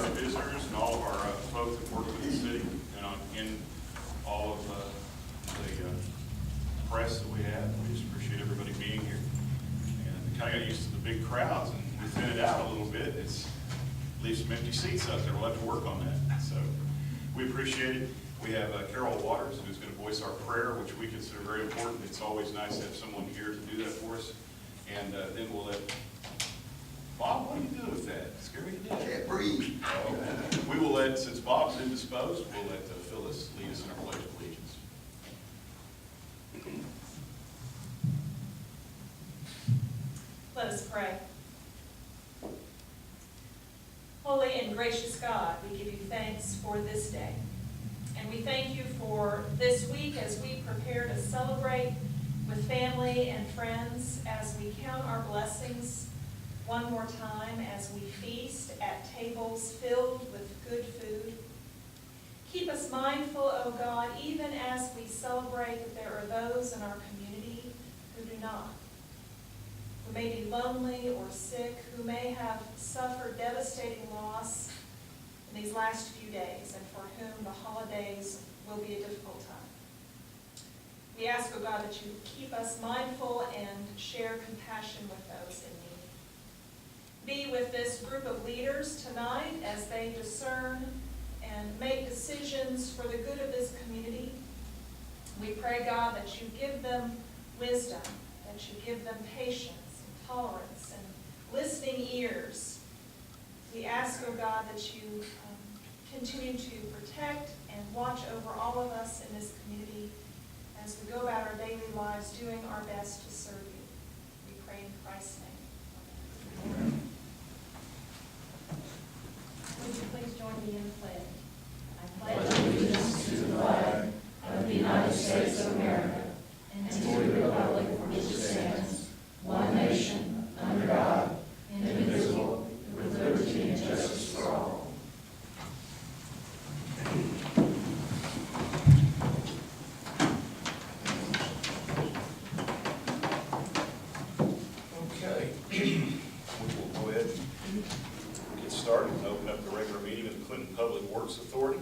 our visitors and all of our folks that work with the city, and in all of the press that we have. We just appreciate everybody being here. And we kind of got used to the big crowds, and we thin it out a little bit. It's leave some empty seats out there. We'll have to work on that. So we appreciate it. We have Carol Waters, who's going to voice our prayer, which we consider very important. It's always nice to have someone here to do that for us. And then we'll let Bob, what do you do with that? Scary to death. Can't breathe. We will let, since Bob's indisposed, we'll let Phyllis lead us in our pledge of allegiance. Let us pray. Holy and gracious God, we give you thanks for this day. And we thank you for this week as we prepare to celebrate with family and friends, as we count our blessings one more time, as we feast at tables filled with good food. Keep us mindful, O God, even as we celebrate, that there are those in our community who do not, who may be lonely or sick, who may have suffered devastating loss in these last few days, and for whom the holidays will be a difficult time. We ask, O God, that you keep us mindful and share compassion with those in need. Be with this group of leaders tonight as they discern and make decisions for the good of this community. We pray, God, that you give them wisdom, that you give them patience and tolerance and listening ears. We ask, oh God, that you continue to protect and watch over all of us in this community as we go about our daily lives doing our best to serve you. We pray in Christ's name. Amen. Would you please join me in the pledge? I pledge allegiance to the flag of the United States of America and to the republic for which it stands, one nation, under God, indivisible, with liberty and justice for all. Okay. We will go ahead and get started and open up the regular meeting of the Clinton Public Works Authority.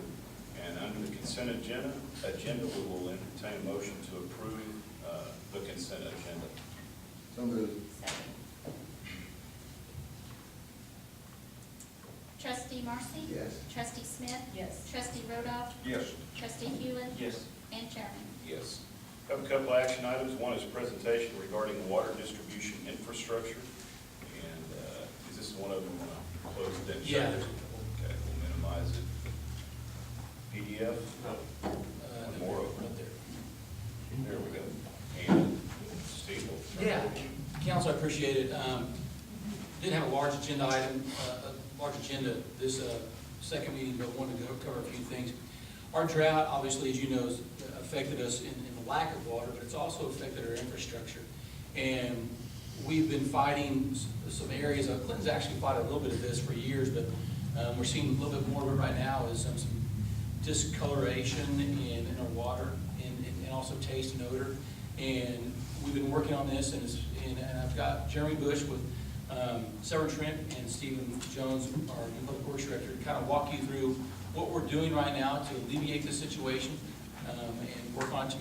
And under the consent agenda, we will entertain a motion to approve the consent agenda. So moved. Trustee Marcy? Yes. Trustee Smith? Yes. Trustee Rodoff? Yes. Trustee Hewlin? Yes. And Chairman? Yes. Have a couple of action items. One is presentation regarding water distribution infrastructure. And is this one of them closed? Yeah. Okay, we'll minimize it. PDF? One more open. Right there. There we go. And Steve will. Yeah, Council, I appreciate it. Didn't have a large agenda item, large agenda this second meeting, but wanted to cover a few things. Our drought, obviously, as you know, has affected us in the lack of water, but it's also affected our infrastructure. And we've been fighting some areas. Clinton's actually fought a little bit of this for years, but we're seeing a little bit more of it right now is some discoloration in our water and also taste and odor. And we've been working on this, and I've got Jeremy Bush with Severn Trent and Stephen Jones, our new public works director, to kind of walk you through what we're doing right now to alleviate the situation and work on to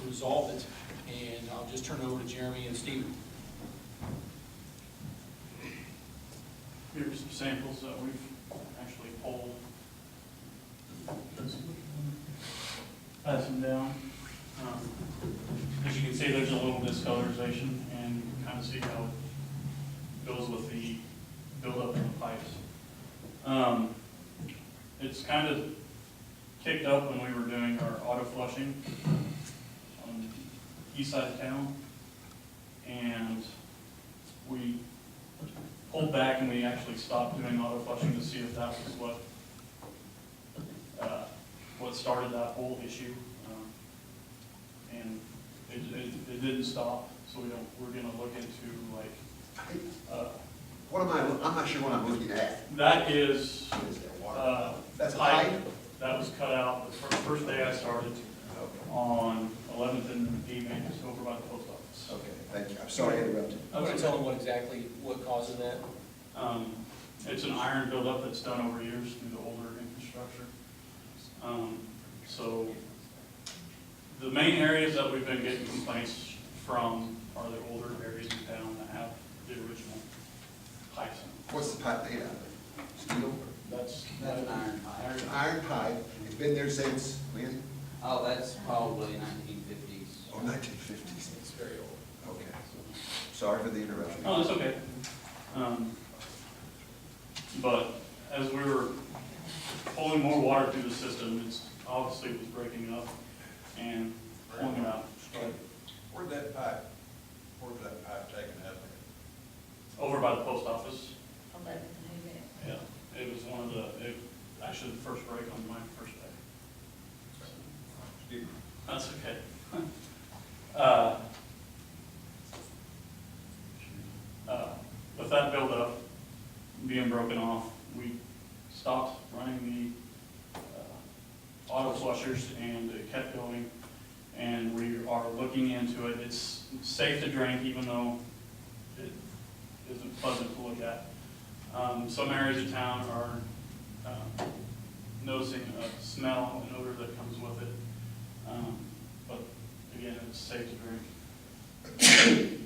resolve it. And I'll just turn it over to Jeremy and Stephen. Here's some samples that we've actually pulled. Pass them down. As you can see, there's a little discolorization, and you can kind of see how it goes with the buildup in the pipes. It's kind of kicked up when we were doing our auto flushing on the east side of town, and we pulled back and we actually stopped doing auto flushing to see if that was what started that whole issue. And it didn't stop, so we're going to look into What am I'm not sure what I'm looking at. that is What is that, water? That's pipe pipe? that was cut out the first day I started on 11th and evening, just over by the post office. Okay, thank you. I'm sorry I interrupted. I'm going to tell them what causes that. It's an iron buildup that's done over years through the older infrastructure. So the main areas that we've been getting complaints from are the older areas in town that have the original pipes in them. What's the pipe made out of? Steel? That's That's an iron pipe. Iron pipe, it's been there since when? Oh, that's probably 1950s. Oh, 1950s. It's very old. Okay. Sorry for the interruption. Oh, that's okay. But as we were pulling more water through the system, it's obviously was breaking up and pulling it out. But Where'd that pipe taken out over by the post office, 11th and yeah, it was one of the, actually the first break on my first day. Excuse me. That's okay. With that buildup being broken off, we stopped running the auto flushers and it kept going. And we are looking into it. It's safe to drink even though it isn't pleasant to look at. Some areas of town are noticing a smell and odor that comes with it. But again, it's safe to drink.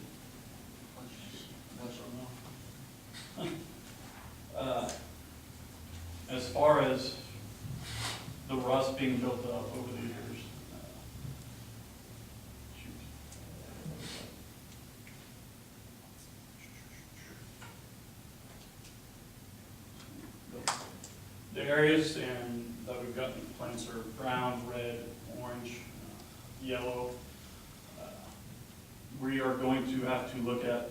As far as the rust being built up over the years, the areas that we've gotten complaints are brown, red, orange, yellow. We are going to have to look at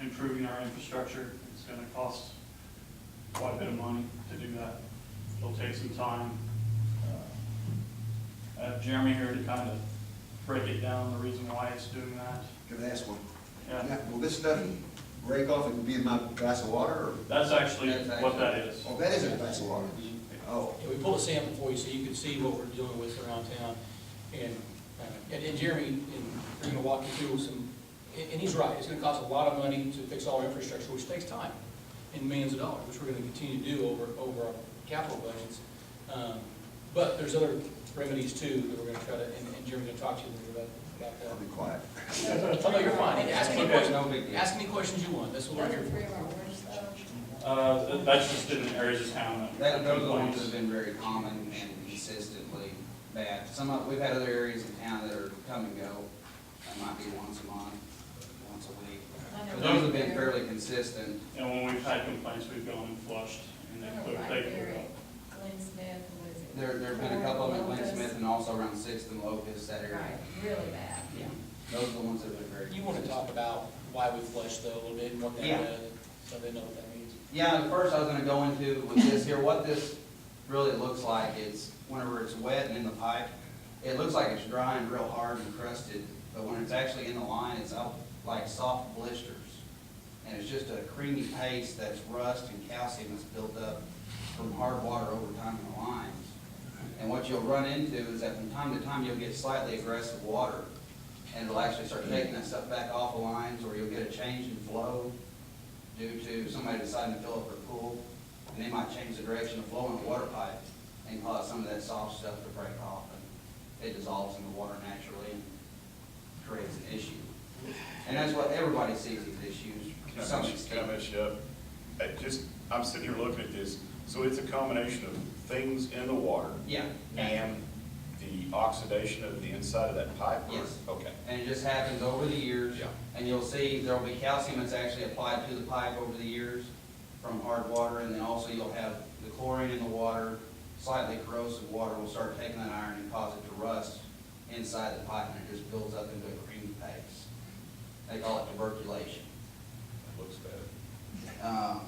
improving our infrastructure. It's going to cost quite a bit of money to do that. It'll take some time. I have Jeremy here to kind of break it down, the reason why it's doing that. Can I ask one? Yeah, Now, will this stuff break off and be in my glass of water, or? that's actually That's what that is. Oh, that isn't a glass of water. Oh, Yeah, we pulled a sample for you so you could see what we're dealing with around town. And Jeremy, we're gonna walk you through some, and he's right, it's gonna cost a lot of money to fix all our infrastructure, which takes time, and millions of dollars, which we're gonna continue to do over our capital budgets. But there's other remedies too that we're gonna try to, and Jeremy's gonna talk to you a little bit about I'll that. be quiet. Oh, no, you're fine, ask any Okay, questions, no big deal. ask any questions you want, that's what we're here Those are three for. of our worst though. That's just in areas of town that. Those are the ones that have been very common and consistently bad. We've had other areas in town that are come and go. It might be once a month, once a week. I know But those have right been there. fairly consistent. And when we've had complaints, we've gone and flushed and I then know put right paper there up. at Glen Smith, what is it? There's been a couple of them at Glen Locust. Smith and also around Sixth and Locust, that area. Right, really bad. Yeah, those are the ones that have been very. You wanna talk about why we flushed though a little bit and what that Yeah. does, so they know what that means. Yeah, at first I was gonna go into with this here, what this really looks like is whenever it's wet and in the pipe, it looks like it's drying real hard and crusted, but when it's actually in the line, it's out like soft blisters. And it's just a creamy paste that's rust and calcium that's built up from hard water over time in the lines. And what you'll run into is that from time to time, you'll get slightly aggressive water, and it'll actually start taking that stuff back off the lines, or you'll get a change in flow due to somebody deciding to fill up their pool, and they might change the direction of flow in the water pipe and cause some of that soft stuff to break off, and it dissolves in the water naturally and creates an issue. And that's what everybody sees these issues to Can some I extent. mess you up? I'm sitting here looking at this, so it's a combination of things in the water Yeah, and the oxidation of the inside of that pipe? or- Yes. Okay. and it just happens over the years. Yeah. And you'll see there'll be calcium that's actually applied to the pipe over the years from hard water, and then also you'll have the chlorine in the water, slightly corrosive water will start taking that iron and cause it to rust inside the pipe, and it just builds up into a creamy paste. They call it tuberculation. Looks bad.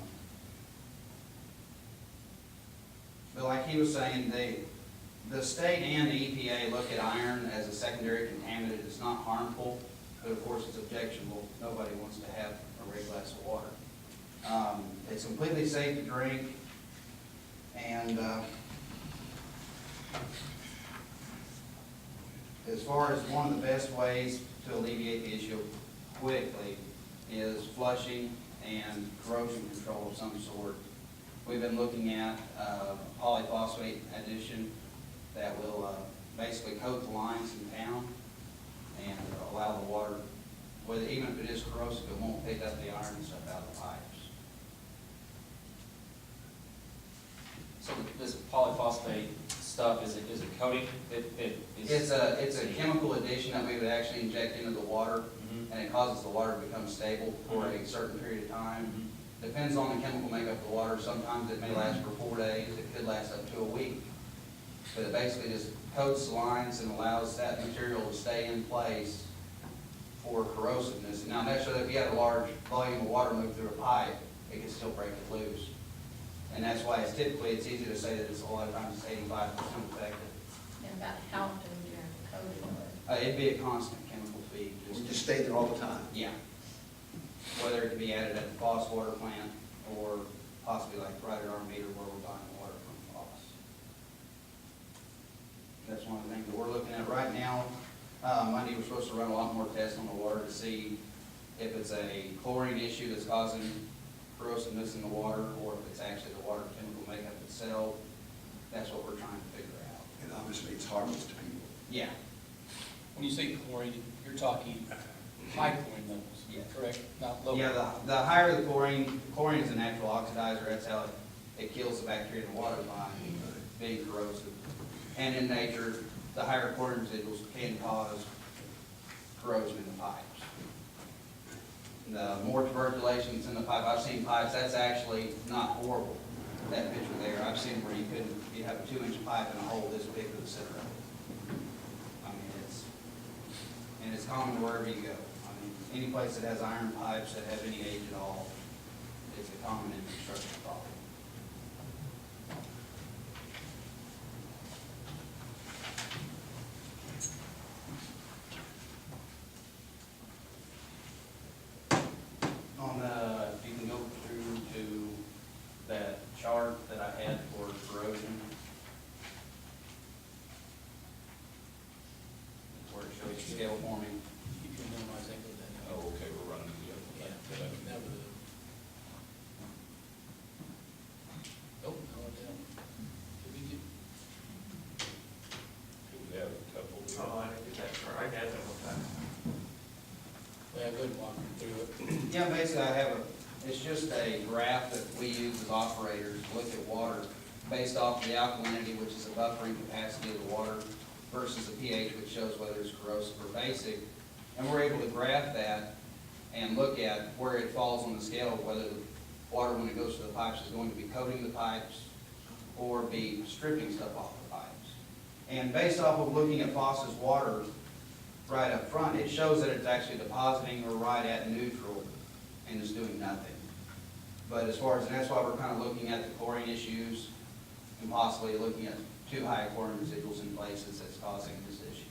But like he was saying, the state and the EPA look at iron as a secondary contaminant. It's not harmful, but of course it's objectionable. Nobody wants to have a red glass of water. It's completely safe to drink, and as far as one of the best ways to alleviate the issue quickly is flushing and corrosion control of some sort. We've been looking at polyphosphate addition that will basically coat the lines in town and allow the water, whether, even if it is corrosive, it won't pick up the iron and stuff out of the pipes. So this polyphosphate stuff, is it coating? It's a chemical addition that we would actually inject into the water, Mhm. and it causes the water to become stable for a certain period of time. Depends on the chemical makeup of the water. Sometimes it may last for 4 days, it could last up to a week. But it basically just coats the lines and allows that material to stay in place for corrosiveness. Now, naturally, if you had a large volume of water move through a pipe, it could still break it loose. And that's why it's easy to say that it's a lot of times it's 85% effective. And about how often do you have to coat it? It'd be a constant chemical feed. We just stay there all the time. Yeah. Whether it could be added at the Foss water plant or possibly like right at our meter where we're buying water from Foss. That's one of the things that we're looking at right now. Monday, we're supposed to run a lot more tests on the water to see if it's a chlorine issue that's causing corrosiveness in the water, or if it's actually the water chemical makeup itself. That's what we're trying to figure out. And obviously, it's harmless to people. Yeah. When you say chlorine, you're talking high chlorine levels, Yes. correct? Not low? Yeah, the higher the chlorine is a natural oxidizer. That's how it kills the bacteria in the water by being corrosive. And in nature, the higher chlorine residuals can cause corrosion in the pipes. The more tuberculation that's in the pipe, I've seen pipes, that's actually not horrible, that picture there. I've seen where you have a 2-inch pipe and a hole this big with a center. I mean, it's common wherever you go. I mean, any place that has iron pipes that have any age at all, it's a common infrastructure problem. If you can go through to that chart that I had for corrosion. Where it shows the scale forming. You can minimize that, go that. Oh, okay, we're running the other. Yeah, that would. Oh, no, down. Did we get? We have a couple. Oh, I didn't get that far. I had that one time. Well, go ahead and walk me through it. Yeah, basically it's just a graph that we use as operators to look at water based off the alkalinity, which is the buffering capacity of the water, versus the pH, which shows whether it's corrosive or basic. And we're able to graph that and look at where it falls on the scale, whether the water, when it goes to the pipes, is going to be coating the pipes or be stripping stuff off the pipes. And based off of looking at Foss's water right up front, it shows that it's actually depositing or right at neutral and is doing nothing. But as far as, and that's why we're kind of looking at the chlorine issues and possibly looking at too high chlorine residuals in places that's causing this issue.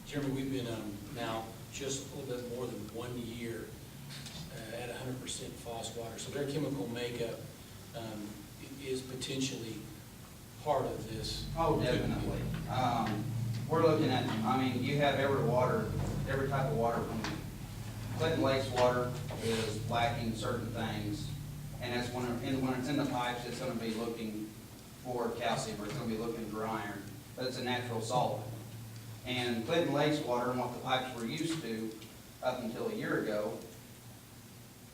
Jeremy, we've been now just a little bit more than 1 year at 100% Foss water. So their chemical makeup is potentially part of this. Oh, definitely. We're looking at, I mean, you have every type of water from Clinton Lakes water is lacking certain things. And that's when it's in the pipes, it's gonna be looking for calcium, or it's gonna be looking for iron, but it's a natural solvent. And Clinton Lakes water and what the pipes were used to up until a year ago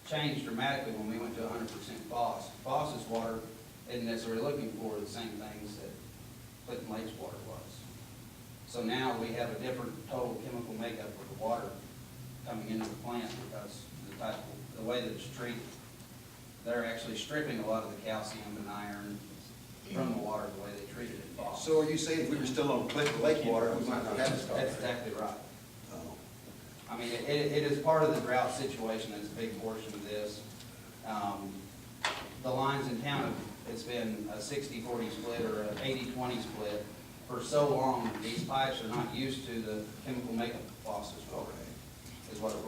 changed dramatically when we went to 100% Foss. Foss's water isn't necessarily looking for the same things that Clinton Lakes water was. So now we have a different total chemical makeup of the water coming into the plant because the way that it's treated. They're actually stripping a lot of the calcium and iron from the water the way they treated it in Foss. So are you saying if we were still on Clinton Lake water, we might not have this problem? That's exactly right. Oh. I mean, it is part of the drought situation that's a big portion of this. The lines in town, it's been a 60-40 split or an 80-20 split for so long that these pipes are not used to the chemical makeup of Foss's water, is what it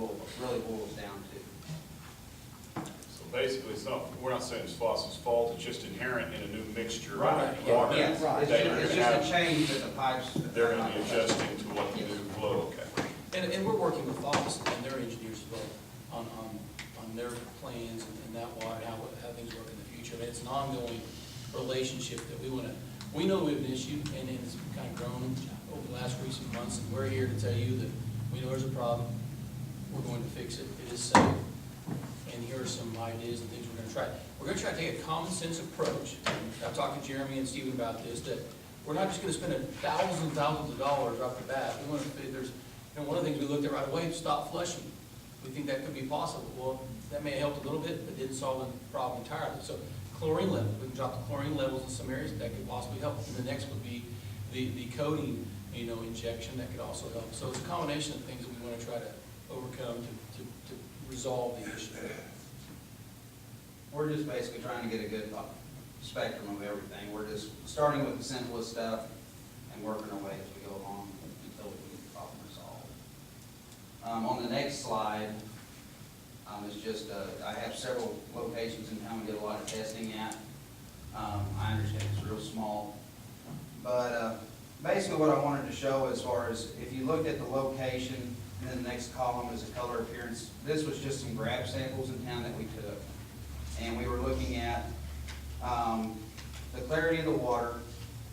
really boils down to. So basically, we're not saying it's Foss's fault, it's just inherent in a new mixture Right, of yeah, water. Yes, that it's you're just gonna a have- change that the pipes. They're gonna be adjusting to what the new flow, okay. And we're working with Foss and their engineers as well on their plans and that water, how things work in the future. And it's an ongoing relationship that we know we have an issue, and it's kind of grown over the last recent months, and we're here to tell you that we know there's a problem. We're going to fix it. It is safe. And here are some ideas and things we're going to try. We're going to try to take a common sense approach. I've talked to Jeremy and Stephen about this, that we're not just going to spend thousands and thousands of dollars off the bat. We want to, one of the things we looked at right away, stop flushing. We think that could be possible. Well, that may have helped a little bit, but didn't solve the problem entirely. So chlorine level, we can drop the chlorine levels in some areas, that could possibly help. And the next would be the coating, injection, that could also help. So it's a combination of things that we want to try to overcome to resolve the issue. We're just basically trying to get a good spectrum of everything. We're just starting with the simplest stuff and working our way as we go along until we get the problem resolved. On the next slide, is just, I have several locations in town we get a lot of testing at. I understand it's real small, but basically what I wanted to show as far as, if you looked at the location, and then the next column is a color appearance. This was just some grab samples in town that we took. And we were looking at the clarity of the water,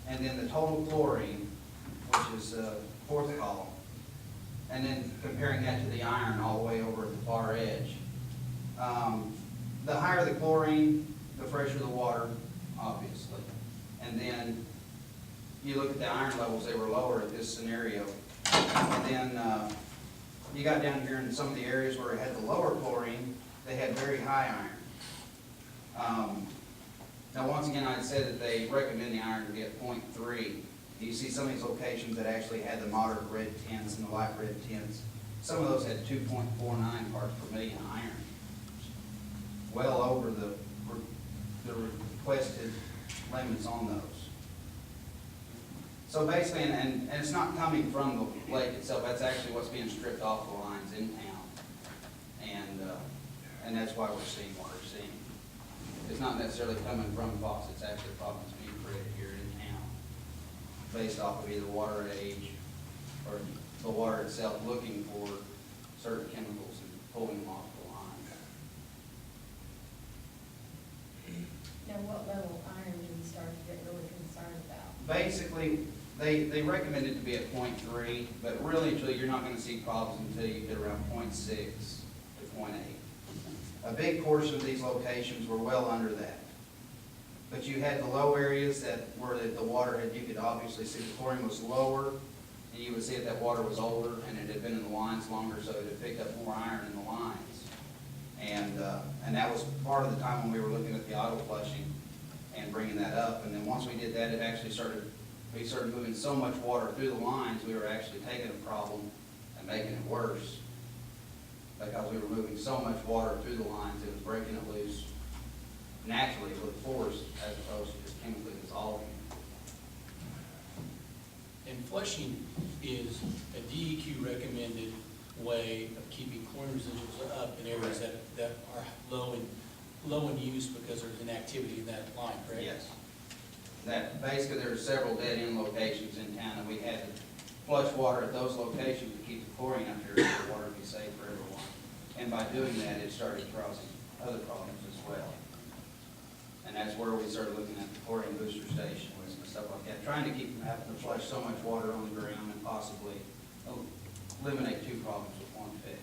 and then the total chlorine, which is the fourth column, and then comparing that to the iron all the way over at the far edge. The higher the chlorine, the fresher the water, obviously. And then you look at the iron levels, they were lower at this scenario. And then you got down here in some of the areas where it had the lower chlorine, they had very high iron. Now, once again, I'd said that they recommend the iron to be at 0.3. You see some of these locations that actually had the moderate red tints and the light red tints. Some of those had 2.49 parts per million iron. Well over the requested limits on those. So basically, and it's not coming from the lake itself, that's actually what's being stripped off the lines in town. And that's why we're seeing what we're seeing. It's not necessarily coming from Fox, it's actually problems being created here in town, based off of either water age or the water itself looking for certain chemicals and pulling them off the line. Now, what level of iron do we start to get really concerned about? Basically, they recommend it to be at 0.3, but really, until you're not going to see problems until you get around 0.6 to 0.8. A big portion of these locations were well under that. But you had the low areas that where the water had, you could obviously see the chlorine was lower, and you would see that that water was older, and it had been in the lines longer, so it had picked up more iron in the lines. And that was part of the time when we were looking at the auto flushing and bringing that up. And then once we did that, it actually we started moving so much water through the lines, we were actually taking a problem and making it worse. Because we were moving so much water through the lines, it was breaking it loose naturally with force as opposed to just chemically dissolving. And flushing is a DEQ recommended way of keeping chlorine residuals up in areas that are low in use because there's inactivity in that line, correct? Yes. That basically there's several dead end locations in town, and we had to flush water at those locations to keep the chlorine up here so the water be safe for everyone. And by doing that, it started causing other problems as well. And that's where we started looking at the chlorine booster stations and stuff like that, trying to keep from having to flush so much water on the ground and possibly eliminate two problems with one fix.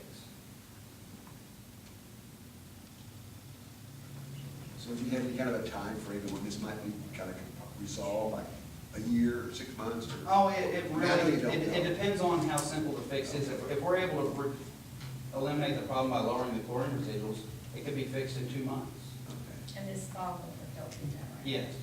So do you have any kind of a time frame when this might be kind of resolved, like a year or 6 months? Or? Oh, it really, don't it depends on how simple the fix is. If we're able to eliminate the problem by lowering the chlorine residuals, it could be fixed in 2 months. Okay. And this solvent would help you, right? Yes.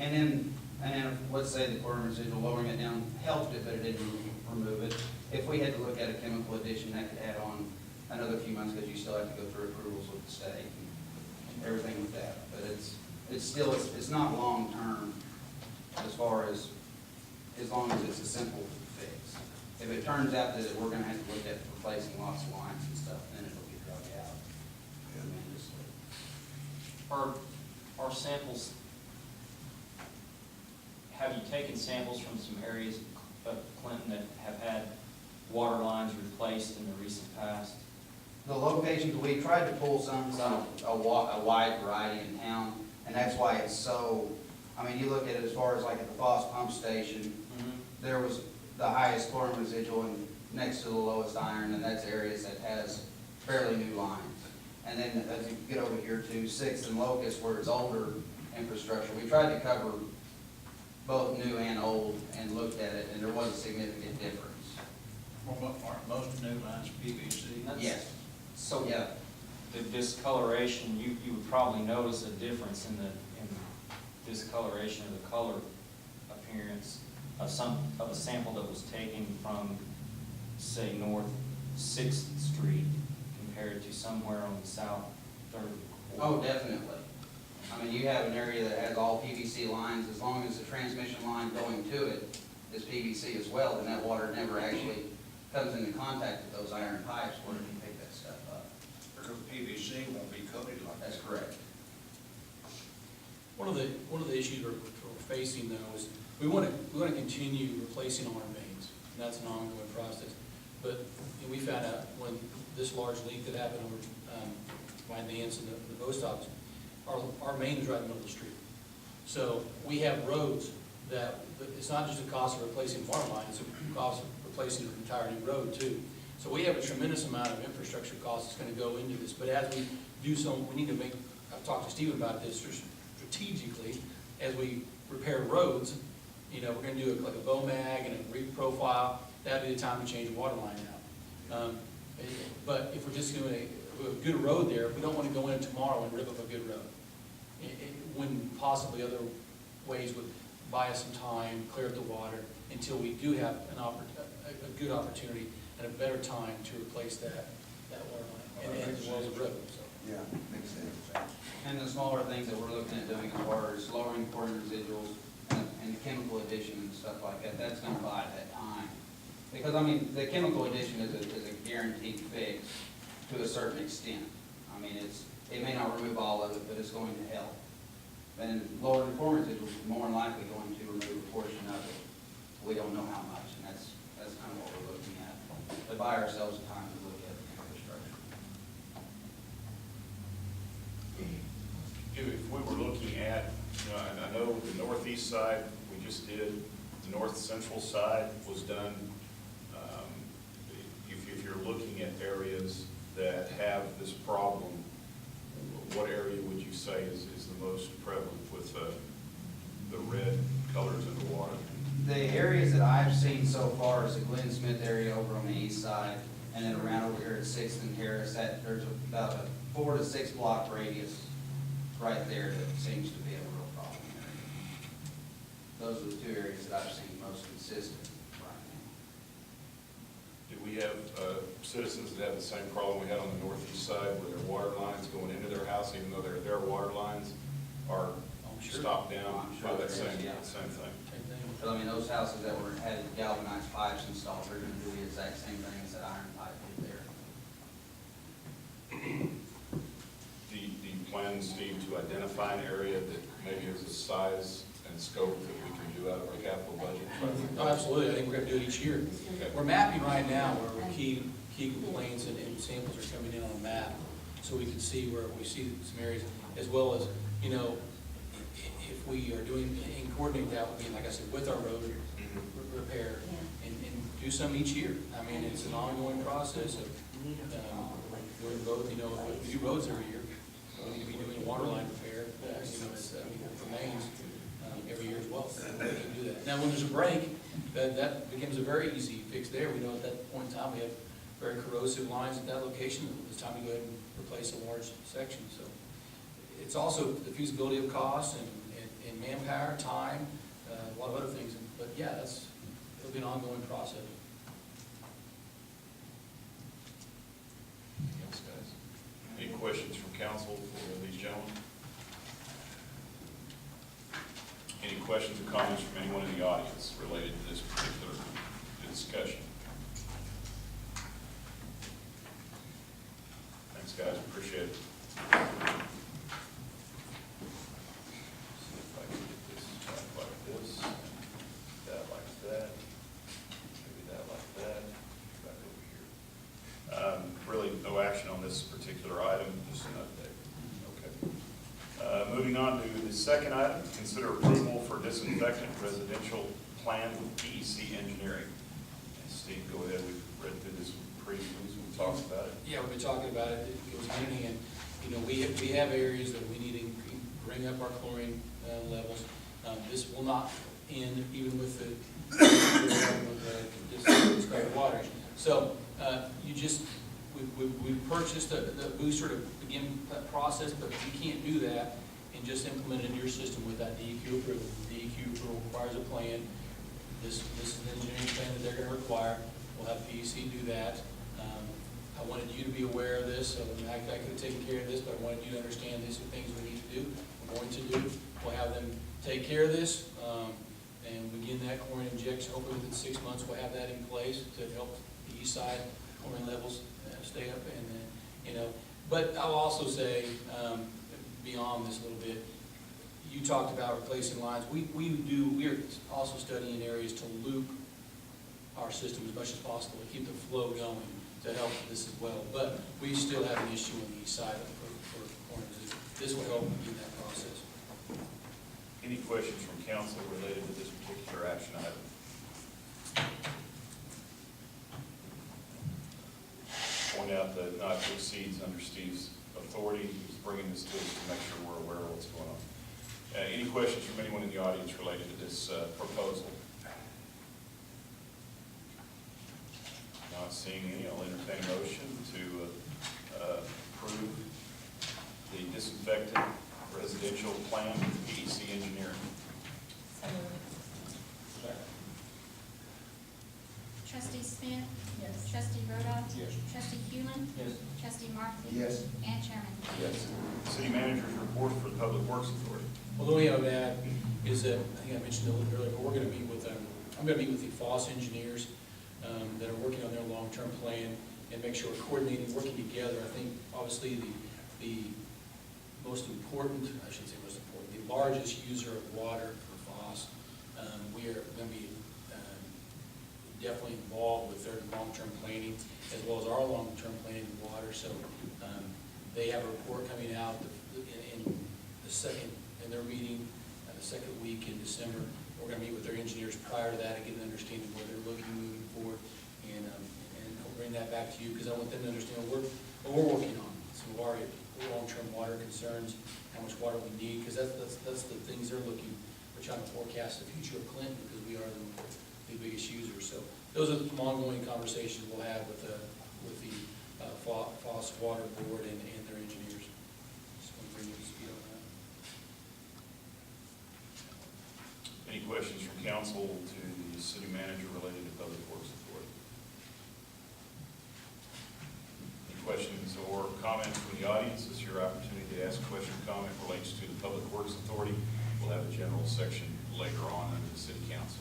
And then if, let's say the chlorine residual, lowering it down helped it, but it didn't remove it. If we had to look at a chemical addition, that could add on another few months because you still have to go through approvals with the state and everything with that. But it's not long term as far as long as it's a simple fix. If it turns out that we're going to have to look at replacing lots of lines and stuff, then it'll be drug out tremendously. Are samples, have you taken samples from some areas of Clinton that have had water lines replaced in the recent past? The locations, we tried to pull some a wide variety in town, and that's why it's so, I mean, you look at it as far as like at the Foss Pump Station, there was the highest chlorine residual and next to the lowest iron, and that's areas that has fairly new lines. And then as you get over here to Sixth and Locust, where it's older infrastructure, we tried to cover both new and old and looked at it, and there was a significant difference. Aren't most new lines PVC? Yes. So, Yeah. the discoloration, you would probably notice a difference in the discoloration of the color appearance of a sample that was taken from, say, North Sixth Street compared to somewhere on the South Third. Oh, definitely. I mean, you have an area that has all PVC lines, as long as the transmission line going to it is PVC as well, then that water never actually comes into contact with those iron pipes where it can pick that stuff up. Because PVC won't be coated like that. That's correct. One of the issues we're facing though is we want to continue replacing all our mains. And that's an ongoing process. But we found out when this large leak that happened over by Nance and the post office, our main is right in the middle of the street. So we have roads that it's not just a cost of replacing water line, it's a cost of replacing an entire new road too. So we have a tremendous amount of infrastructure costs that's going to go into this. But as we do so, we need to make, I've talked to Steve about this strategically, as we repair roads, you know, we're going to do like a BOMAG and a reprofile. That'd be the time to change the water line out. But if we're just doing a good road there, we don't want to go in tomorrow and rip up a good road. When possibly other ways would buy us some time, clear up the water, until we do have a good opportunity and a better time to replace that water line, and as well as the road. So. Yeah, makes sense. And the smaller things that we're looking at doing as far as lowering chlorine residuals and chemical addition and stuff like that, that's gonna buy that time. Because, I mean, the chemical addition is a guaranteed fix to a certain extent. I mean, it may not remove all of it, but it's going to help. And lowering chlorine residuals is more than likely going to remove a portion of it. We don't know how much, and that's kind of what we're looking at. To buy ourselves time to look at infrastructure. If we were looking at, you know, and I know the northeast side, we just did, the north central side was done. If you're looking at areas that have this problem, what area would you say is the most prevalent with the red colors in the water? The areas that I've seen so far is the Glenn Smith area over on the east side, and then around over here at Sixth and Terrace, that there's about a 4 to 6 block radius right there that seems to be a real problem area. Those are the two areas that I've seen most consistent right Do we have citizens that have the same problem we had on the northeast side, where their water lines going into their house, even though their water lines are stopped down I'm sure by that there is, same yeah. thing? Same thing. now. But I mean, those houses that had galvanized pipes installed, they're gonna do the exact same thing as that iron pipe did there. Do you plan, Steve, to identify an area that maybe has a size and scope that we can do out of our capital budget? Oh, absolutely. I think we're going to do it each year. Okay. We're mapping right now where key complaints and samples are coming in on a map, so we can see where we see some areas, as well as, you know, if we are doing, and coordinate that with, like I said, with our road repair, and do some each year. I mean, it's an ongoing process of, doing both, you know, we do roads every year. We need to be doing water line repair, you know, for mains, every year as well. We can do that. Now, when there's a break, that becomes a very easy fix there. We know at that point in time, we have very corrosive lines at that location. It's time to go ahead and replace a large section. So it's also the feasibility of cost and manpower, time, a lot of other things. But yeah, it'll be an ongoing process. Anything else, guys? Any questions from council for these gentlemen? Any questions or comments from anyone in the audience related to this particular discussion? Thanks, guys, appreciate it. See if I can get this back like this, that like that, maybe that like that, back over here. Really, no action on second item, consider approval for disinfectant residential plan with PEC Engineering. And Steve, go ahead, we've read through this previously, we talked about it. Yeah, we've been talking about it, it was handing, and, you know, we have areas that we need to bring up our chlorine levels. This will not end even with this discarded waters. So, we purchased the booster to begin that process, but we can't do that and just implement it in your system without DEQ approval. DEQ approval requires a plan. This is an engineering plan that they're gonna require. We'll have PEC do that. I wanted you to be aware of this, so I could have taken care of this, but I wanted you to understand these are things we need to do, we're going to do. We'll have them take care of this, and begin that chlorine injection. Hopefully within 6 months, we'll have that in place to help the east side chlorine levels stay up, and you know. But I'll also say, beyond this a little bit, you talked about replacing lines. We're also studying areas to loop our system as much as possible to keep the flow going to help this as well. But we still have an issue on the east side for chlorine. This will help in that process. Any questions from council related to this particular action item? Point out that not to exceeds under Steve's authority. He's bringing this to us to make sure we're aware of what's going on. Any questions from anyone in the audience related to this proposal? Not seeing any, I'll entertain a motion to approve the disinfectant residential plan with PEC Engineering. Trustee Smith? Yes. Trustee Rhoda? Yes. Trustee Hewland? Yes. Trustee Markley? Yes. And Chairman? Yes. City Manager's report for the Public Works Authority. Well, the only thing I would add is that, I think I mentioned it a little earlier, but we're gonna meet with, I'm gonna meet with the FOSS engineers that are working on their long-term plan and make sure we're coordinating, working together. I think, obviously, the most important, I shouldn't say most important, the largest user of water for FOSS, we are gonna be definitely involved with their long-term planning as well as our long-term planning of water. So they have a report coming out in their meeting the second week in December. We're going to meet with their engineers prior to that and get an understanding of where they're looking moving forward, and I'll bring that back to you because I want them to understand what we're working on. Some of our long-term water concerns, how much water we need, because that's the things they're looking. We're trying to forecast the future of Clinton because we are the biggest users. So those are some ongoing conversations we'll have with the FOSS Water Board and their engineers. Just want to bring you up to speed on that. Any questions from council to the city manager related to Public Works Authority? Any questions or comments from the audience? This is your opportunity to ask a question or comment relates to the Public Works Authority. We'll have a general section later on under the city council.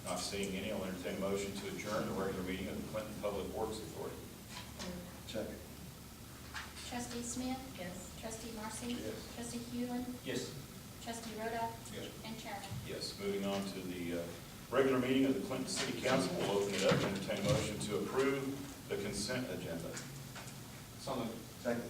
Not seeing any, I'll entertain a motion to adjourn the regular meeting of the Clinton Public Works Authority. Second. Trustee Smith? Yes. Trustee Marcy? Yes. Trustee Hewland? Yes. Trustee Rhoda? Yes. And Chairman? Yes, moving on to the regular meeting of the Clinton City Council. We'll open it up and entertain a motion to approve the consent agenda. So moved. Second.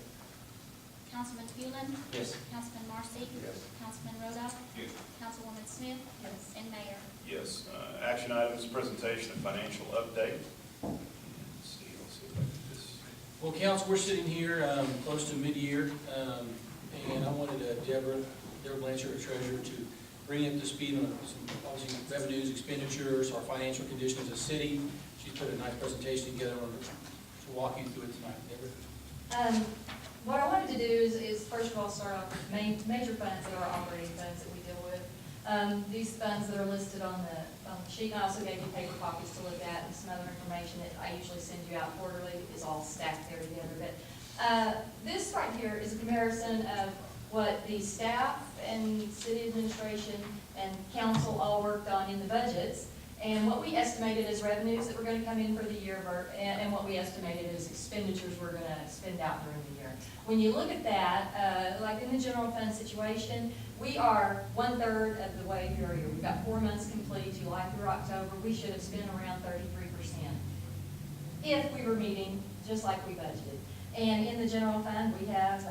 Councilman Hewland? Yes. Councilman Marcy? Yes. Councilman Rhoda? Yes. Councilwoman Smith? Yes. And Mayor? Yes, action items, presentation of financial update. Let's see if I can just. Well, council, we're sitting here close to mid-year, and I wanted Deborah Blanchard, our treasurer, to bring up to speed on some obviously revenues, expenditures, our financial condition as a city. She's put a nice presentation together to walk you through it tonight. Deborah? What I wanted to do is first of all, start off with major funds that are operating funds that we deal with. These funds that are listed on the sheet, and I also gave you paper copies to look at, and some other information that I usually send you out quarterly is all stacked there together. But this right here is a comparison of what the staff and city administration and council all worked on in the budgets, and what we estimated as revenues that were going to come in for the year, and what we estimated as expenditures we're going to spend out during the year. When you look at that, like in the general fund situation, we are 1/3 of the way through our year. We've got 4 months complete, July through October. We should have spent around 33% if we were meeting just like we budgeted. And in the general fund, we have,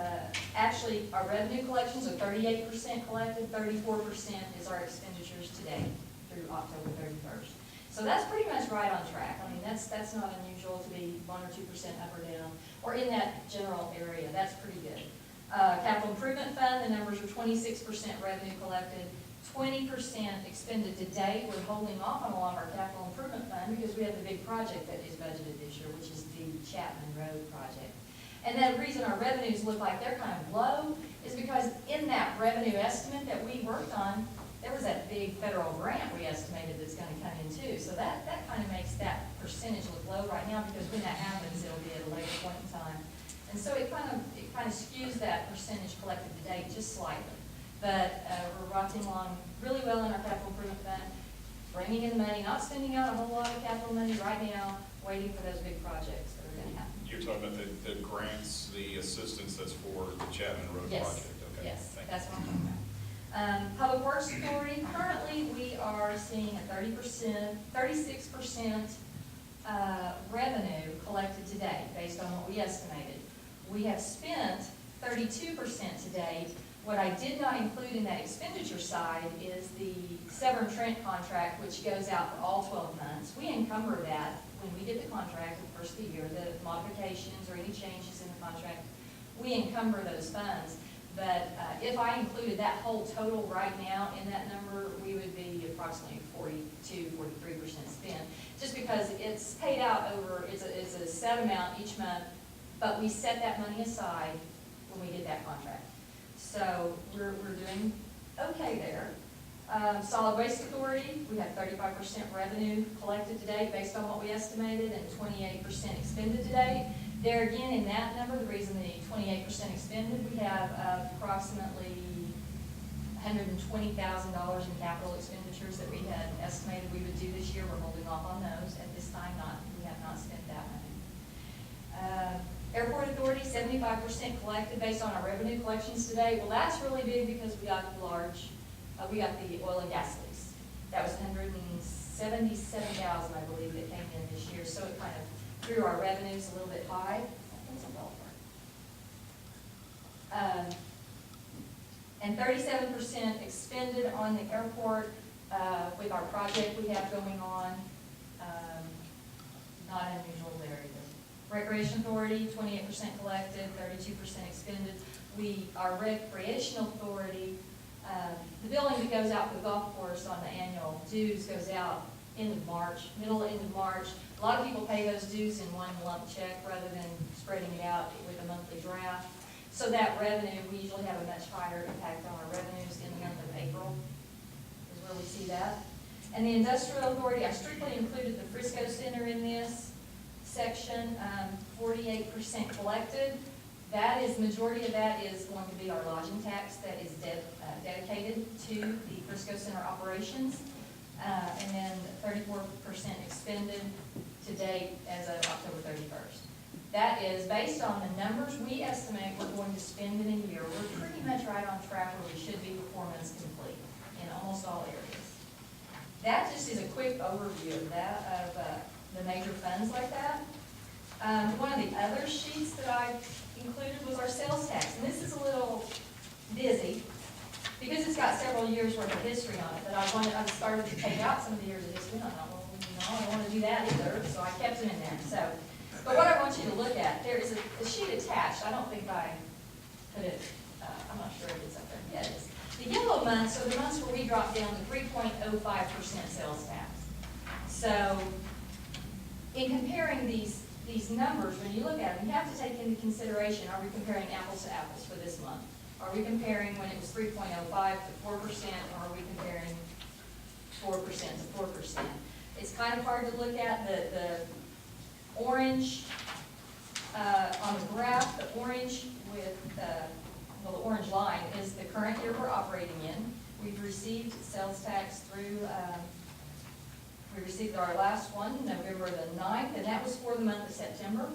actually, our revenue collections are 38% collected, 34% is our expenditures today through October 31st. So that's pretty much right on track. I mean, that's not unusual to be 1 or 2% up or down, or in that general area. That's pretty good. Capital Improvement Fund, the numbers are 26% revenue collected, 20% expended to date. We're holding off on a lot of our Capital Improvement Fund because we have the big project that is budgeted this year, which is the Chapman Road project. And the reason our revenues look like they're kind of low is because in that revenue estimate that we worked on, there was that big federal grant we estimated that's going to come in too. So that kind of makes that percentage look low right now, because when that happens, it'll be at a later point in time. And so it kind of skews that percentage collected to date just slightly. But we're rocking along really well in our capital improvement fund, bringing in the money, not spending out a whole lot of capital money right now, waiting for those big projects that are going to happen. You're talking about the grants, the assistance that's for the Chapman Road Yes. project? Okay. Yes, Thank you. that's what I'm talking about. Public Works Authority, currently we are seeing a 36% revenue collected today, based on what we estimated. We have spent 32% to date. What I did not include in that expenditure side is the Severn Trent contract, which goes out for all 12 months. We encumber that when we get the contract at the first of the year, the modifications or any changes in the contract, we encumber those funds. But if I included that whole total right now in that number, we would be approximately 42–43% spent, just because it's paid out over, it's a set amount each month, but we set that money aside when we get that contract. So we're doing okay there. Solid Waste Authority, we have 35% revenue collected today based on what we estimated, and 28% expended today. There again, in that number, the reason the 28% expended, we have approximately $120,000 in capital expenditures that we had estimated we would do this year. We're holding off on those at this time. We have not spent that money. Airport Authority, 75% collected based on our revenue collections today. Well, that's really big because we got the oil and gas lease. That was $177,000, I believe, that came in this year. So it kind of threw our revenues a little bit high. And 37% expended on the airport with our project we have going on. Not unusual there either. Recreation Authority, 28% collected, 32% expended. Our Recreational Authority, the billing that goes out for the golf course on the annual dues goes out end of March, middle end of March. A lot of people pay those dues in one lump check rather than spreading it out with a monthly draft. So that revenue, we usually have a much higher impact on our revenues in the month of April, is where we see that. And the Industrial Authority, I strictly included the Frisco Center in this section, 48% collected. That is, majority of that is going to be our lodging tax that is dedicated to the Frisco Center operations. And then 34% expended to date as of October 31st. That is based on the numbers we estimate we're going to spend in a year. We're pretty much right on track where we should be before month's complete in almost all areas. That just is a quick overview of that, of the major funds like that. One of the other sheets that I included was our sales tax, and this is a little busy because it's got several years worth of history on it, but I started to take out some of the years of history, and I thought, well, I don't want to do that either, so I kept them in there. So, but what I want you to look at, there is a sheet attached. I don't think I put it, I'm not sure if it's up there. Yeah, it is. The yellow months are the months where we drop down to 3.05% sales tax. So, in comparing these numbers, when you look at them, you have to take into consideration, are we comparing apples to apples for this month? Are we comparing when it was 3.05 to 4%, or are we comparing 4% to 4%? It's kind of hard to look at. The orange on the graph, the orange with the orange line is the current year we're operating in. We've received sales tax through, we received our last one November the 9th, and that was for the month of September.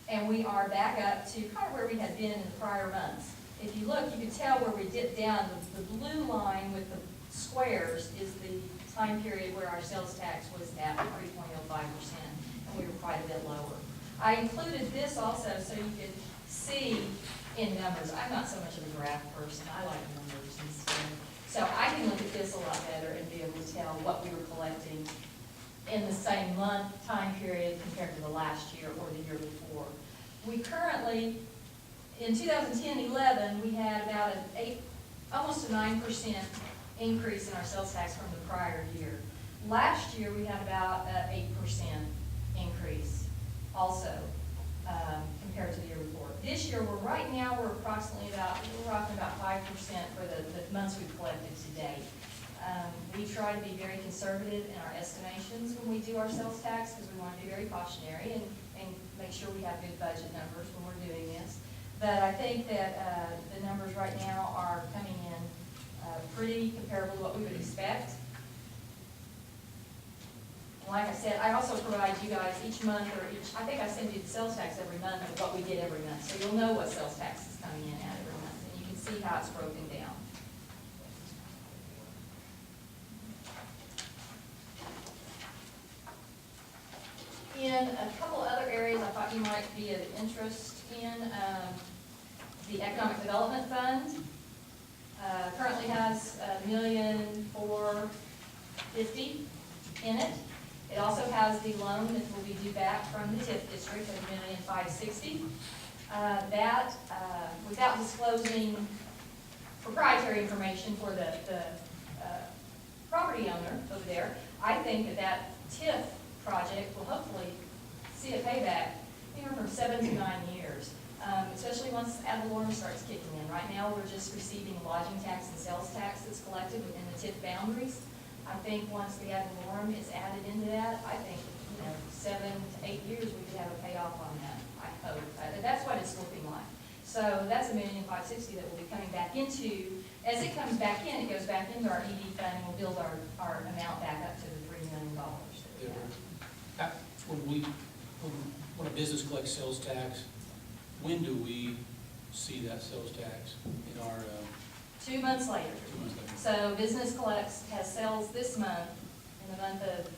And we are back up to kind of where we had been in the prior months. If you look, you can tell where we dipped down. The blue line with the squares is the time period where our sales tax was at 3.05%, and we were quite a bit lower. I included this also so you could see in numbers. I'm not so much of a graph person, I like numbers instead. So I can look at this a lot better and be able to tell what we were collecting in the same month, time period compared to the last year or the year before. We currently, in 2010-11, we had about almost a 9% increase in our sales tax from the prior year. Last year, we had about an 8% increase also compared to the year before. This year, right now, we're rocking about 5% for the months we've collected to date. We try to be very conservative in our estimations when we do our sales tax because we want to be very cautionary and make sure we have good budget numbers when we're doing this. But I think that the numbers right now are coming in pretty comparable to what we would expect. And like I said, I also provide you guys each month I think I send you the sales tax every month of what we get every month. So you'll know what sales tax is coming in at every month and you can see how it's broken down. In a couple other areas I thought you might be of interest in, the Economic Development Fund currently has $1,450,000 in it. It also has the loan that will be due back from the TIF district of $1,560,000. That, without disclosing proprietary information for the property owner over there, I think that TIF project will hopefully see a payback anywhere from 7 to 9 years, especially once ad valorem starts kicking in. Right now, we're just receiving lodging tax and sales tax that's collected within the TIF boundaries. I think once the ad valorem is added into that, I think 7 to 8 years we could have a payoff on that. I hope that's what it's looking like. So that's $1,560,000 that will be coming back into. As it comes back in, it goes back into our ED fund and we'll build our amount back up to the $3 million that we have. When a business collects sales tax, when do we see that sales tax in our? 2 months later. 2 months later. So business has sales this month, in the month of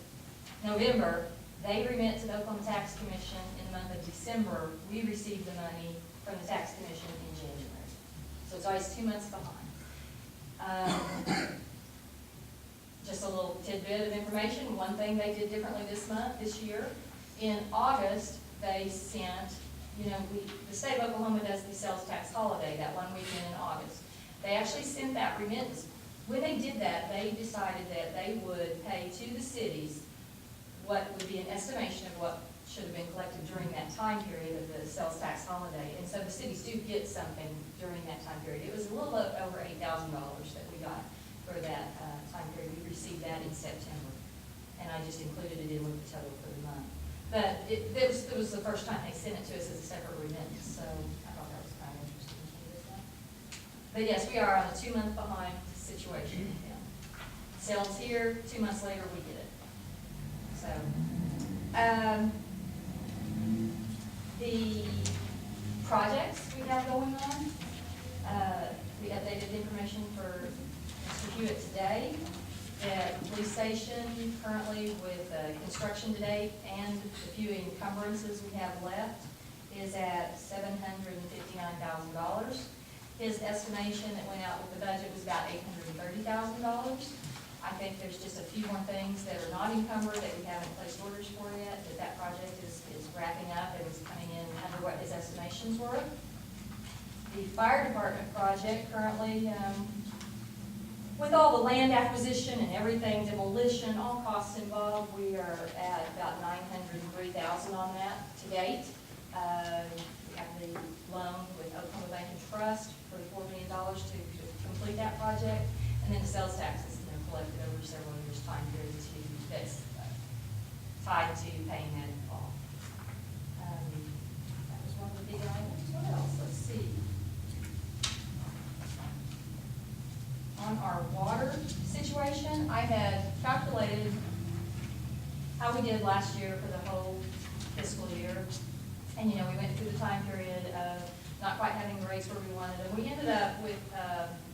November. They remit to the Oklahoma Tax Commission in the month of December. We receive the money from the Tax Commission in January. So it's always 2 months behind. Just a little tidbit of information. One thing they did differently this year, in August, they sent, the state of Oklahoma does the sales tax holiday that one weekend in August. They actually sent that remittance. When they did that, they decided that they would pay to the cities what would be an estimation of what should have been collected during that time period of the sales tax holiday. And so the cities do get something during that time period. It was a little over $8,000 that we got for that time period. We received that in September. And I just included it in with the total for the month. But it was the first time they sent it to us as a separate remittance. So I thought that was kind of interesting to do that. But yes, we are on a 2 month behind situation. Yeah. Sales here, 2 months later we get it. So, the projects we have going on, we updated information for Mr. Hewitt today. The police station currently with construction to date and the few encumbrances we have left is at $759,000. His estimation that went out with the budget was about $830,000. I think there's just a few more things that are not encumbered that we haven't placed orders for yet, but that project is wrapping up and is coming in under what his estimations were. The fire department project currently, with all the land acquisition and everything, demolition, all costs involved, we are at about $903,000 on that to date. We have the loan with Oklahoma Bank and Trust for the $4 million to complete that project, and then the sales taxes collected over several years' time period that's tied to paying that off. That was one of the big items. What else? Let's see. On our water situation, I had calculated how we did last year for the whole fiscal year. And we went through the time period of not quite having the rates where we wanted them. We ended up with,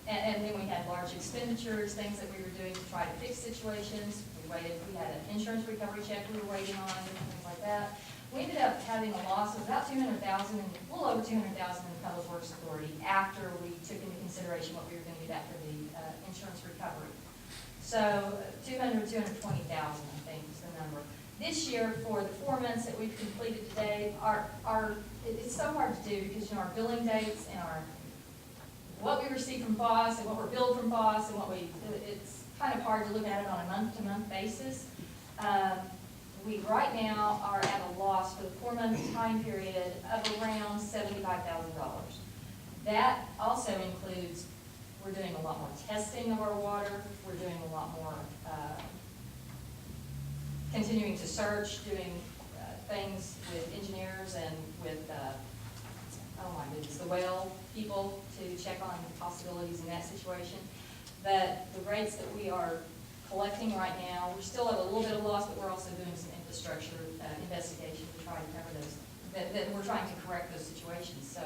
and then we had large expenditures, things that we were doing to try to fix situations. We had an insurance recovery check we were waiting on, and things like that. we ended up having a loss of about 200,000, a little over 200,000 in the Public Works Authority after we took into consideration what we were gonna get after the insurance recovery. So 220,000, I think is the number. This year, for the 4 months that we've completed today, it's so hard to do because, our billing dates and what we receive from FOSS and what we're billed from FOSS and it's kind of hard to look at it on a month-to-month basis. We right now are at a loss for the 4-month time period of around $75,000. That also includes, we're doing a lot more testing of our water, we're doing a lot more continuing to search, doing things with engineers and with, oh my goodness, the well people to check on possibilities in that situation. But the rates that we are collecting right now, we still have a little bit of loss, but we're also doing some infrastructure investigation to try to cover those, that we're trying to correct those situations. So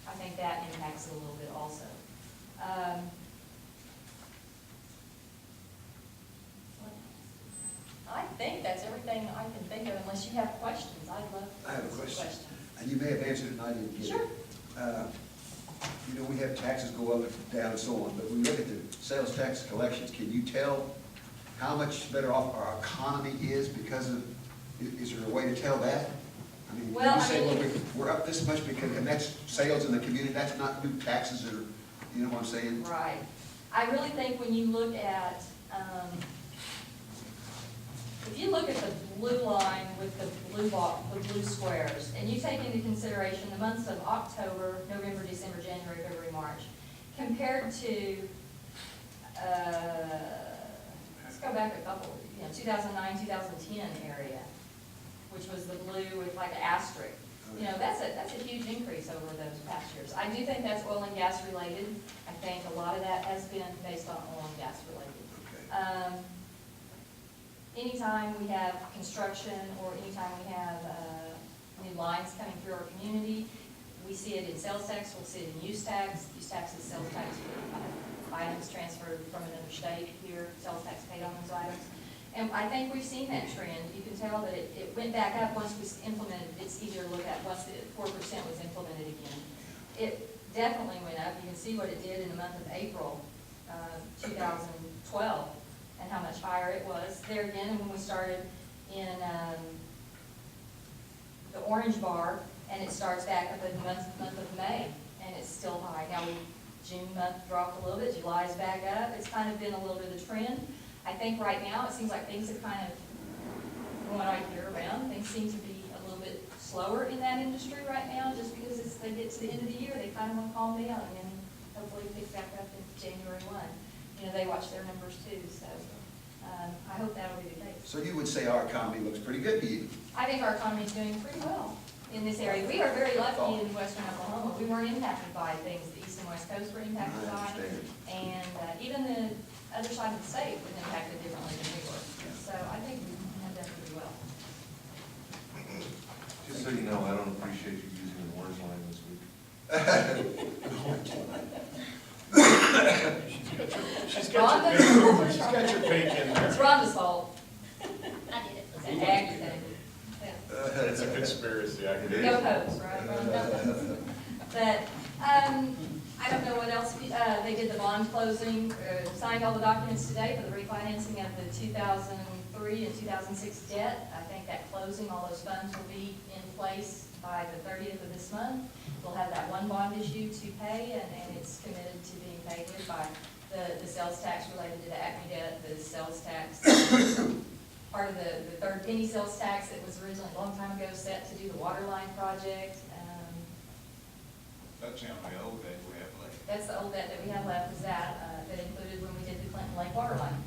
I think that impacts it a little bit also. I think that's everything I can think of, unless you have questions. I'd love to I have a answer question. questions. And you may have answered it and I didn't get it. Sure. We have taxes go up and down and so on, but when you look at the sales tax collections, can you tell how much better off our economy is because of, is there a way to tell that? I mean, Well, you say, I mean, well, we're up this much because, and that's sales in the community, that's not new taxes or, you know what I'm saying? Right. I really think when you look at, if you look at the blue line with the blue squares, and you take into consideration the months of October, November, December, January, February, March, compared to, let's go back a couple, 2009, 2010 area, which was the blue with like an asterisk. That's a huge increase over those past years. I do think that's oil and gas related. I think a lot of that has been based on oil and gas related. Okay. Anytime we have construction or anytime we have new lines coming through our community, we see it in sales tax, we'll see it in use tax. Use tax is sales tax for items transferred from another state here, sales tax paid on those items. And I think we've seen that trend. You can tell that it went back up once we implemented, it's easier to look at once the 4% was implemented again. It definitely went up. You can see what it did in the month of April 2012 and how much higher it was. There again, and when we started in the orange bar, and it starts back up in the month of May, and it's still high. Now, June month dropped a little bit, July's back up. It's kind of been a little bit of the trend. I think right now, it seems like things have kind of, from what I hear around, things seem to be a little bit slower in that industry right now, just because as they get to the end of the year, they kind of want to calm down, and then hopefully it picks back up in January 1. They watch their numbers too, so I hope that'll be the case. So you would say our economy looks pretty good to you? I think our economy is doing pretty well in this area. We are very lucky in western Oklahoma. We weren't impacted by things the east and west coast were impacted I by. understand. And even the other side of the state was impacted differently than we were. So I think we have done pretty well. Just so you know, I don't appreciate you using the orange line this week. She's got your pink in there. It's Rhonda's fault. I did it. It's an accident. Yeah. It's a conspiracy, I can do. Go Pogues, right, Rhonda? But, I don't know what else, they did the bond closing, signed all the documents today for the refinancing of the 2003 and 2006 debt. I think that closing, all those funds will be in place by the 30th of this month. We'll have that one bond issue to pay, and it's committed to being paid with by the sales tax related to the Acme debt, the sales tax, part of the third penny sales tax that was originally a long time ago set to do the water line project. That's the only old debt we have left. That's the old debt that we have left, is that included when we did the Clinton Lake water line.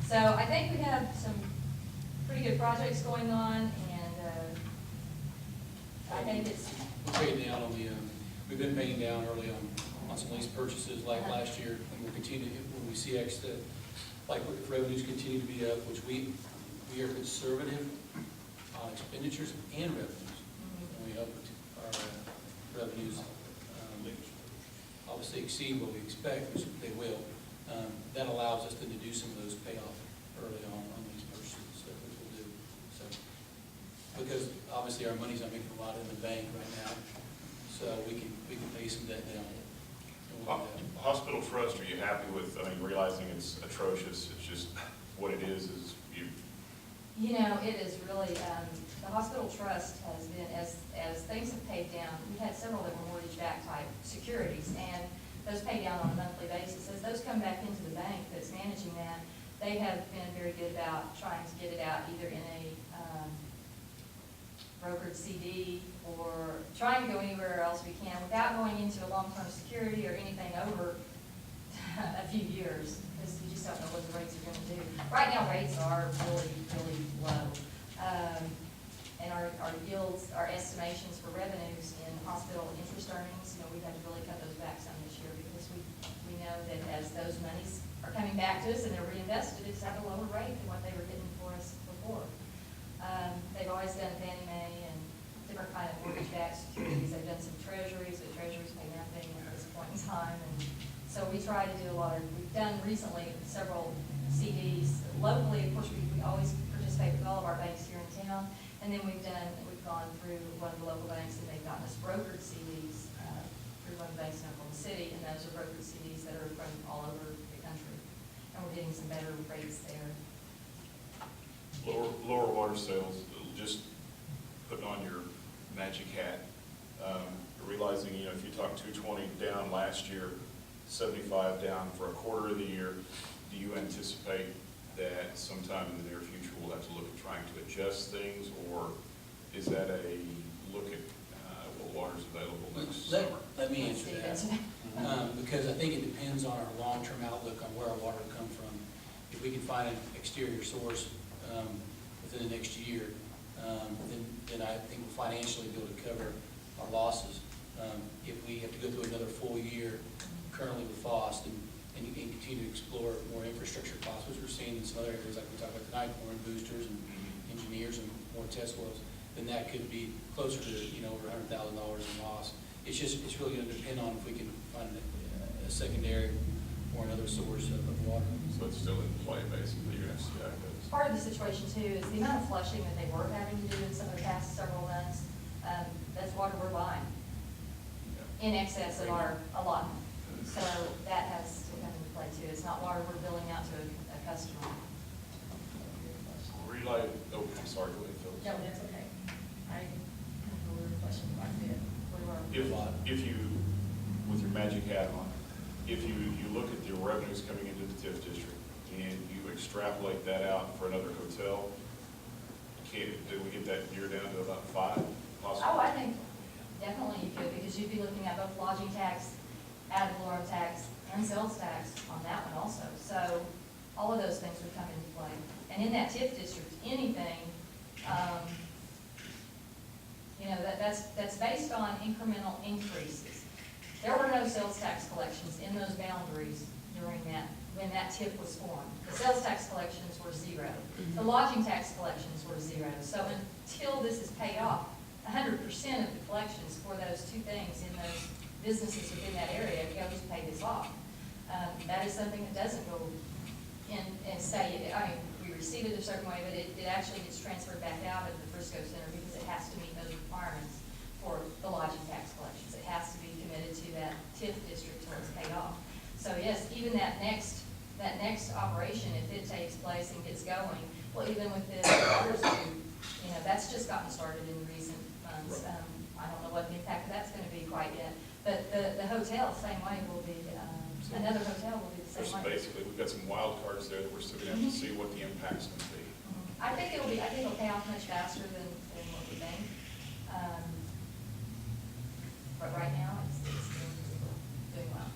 So I think we have some pretty good projects going on, and I think it's, We're paying down on we've been paying down early on some lease purchases like last year, and we'll continue, when we see like if revenues continue to be up, which we are conservative on expenditures and revenues. And we hope our revenues obviously exceed what we expect, which they will. That allows us to do some of those payoff early on these purchases, which we'll do. So because obviously our money's not making a lot in the bank right now, so we can pay some debt down. And we'll do that. Hospital trust, are you happy with, I mean, realizing it's atrocious, it's just, what it is you, You know, it is really, the hospital trust has been, as things have paid down, we've had several that were mortgage-backed type securities, and those pay down on a monthly basis. As those come back into the bank that's managing that, they have been very good about trying to get it out either in a brokered CD or trying to go anywhere else we can without going into a long-term security or anything over a few years, because you just don't know what the rates are gonna do. Right now, rates are really, really low. And our yields, our estimations for revenues in hospital interest earnings, you know, we've had to really cut those back some this year because we know that as those monies are coming back to us and they're reinvested, it's at a lower rate than what they were getting for us before. They've always done Fannie Mae and different kind of mortgage-backed securities. They've done some treasuries, but treasuries pay nothing at this point in time. And so we try to do a lot of, we've done recently several CDs. Locally, of course, we always participate with all of our banks here in town. And then we've gone through one of the local banks and they've gotten us brokered CDs through one of the banks in Oklahoma City. And those are brokered CDs that are from all over the country. And we're getting some better rates there. lower water sales, just putting on your magic hat, realizing, you know, if you talk 220 down last year, 75 down for a quarter of the year, do you anticipate that sometime in the near future we'll have to look at trying to adjust things, or is that a look at what water's available next summer? Let me answer that. Because I think it depends on our long-term outlook on where our water will come from. If we can find an exterior source within the next year, then I think we'll financially be able to cover our losses. If we have to go through another full year currently with FOST and continue to explore more infrastructure costs, which we're seeing in some other areas, like we talked about tonight, more in boosters and engineers and more test wells, then that could be closer to, you know, over $100,000 in loss. It's really gonna depend on if we can find a secondary or another source of water. So it's still in play, basically, you're gonna see how it goes. Part of the situation too is the amount of flushing that they were having to do in some of the past several months. That's water we're buying in excess of our allotment. So that has to come into play too. It's not water we're billing out to a customer. Relay, oh, I'm sorry, go ahead, Phyllis. No, that's okay. I remember the question quite a bit. If you, with your magic hat on, if you look at the revenues coming into the TIF district and you extrapolate that out for another hotel, did we get that year down to about 5 possibly? Oh, I think definitely you could, because you'd be looking at both lodging tax, ad valorem tax, and sales tax on that one also. So all of those things would come into play. And in that TIF district, anything, you know, that's based on incremental increases. There were no sales tax collections in those boundaries during that, when that TIF was formed. The sales tax collections were 0. The lodging tax collections were 0. So until this is paid off, 100% of the collections for those two things in those businesses within that area goes to pay this off. That is something that doesn't go in and stay, I mean, we receive it a certain way, but it actually gets transferred back out of the Frisco Center because it has to meet those requirements for the lodging tax collections. It has to be committed to that TIF district until it's paid off. So yes, even that next operation, if it takes place and gets going, well, even with the water tube, you know, that's just gotten started in recent months. I don't know what the impact of that's going to be quite yet, but the hotel, same way, will be, another hotel will be the same way. Basically, we've got some wild cards there that we're still gonna have to see what the impact's gonna be. I think it'll pay off much faster than what we think. But right now, it's doing well.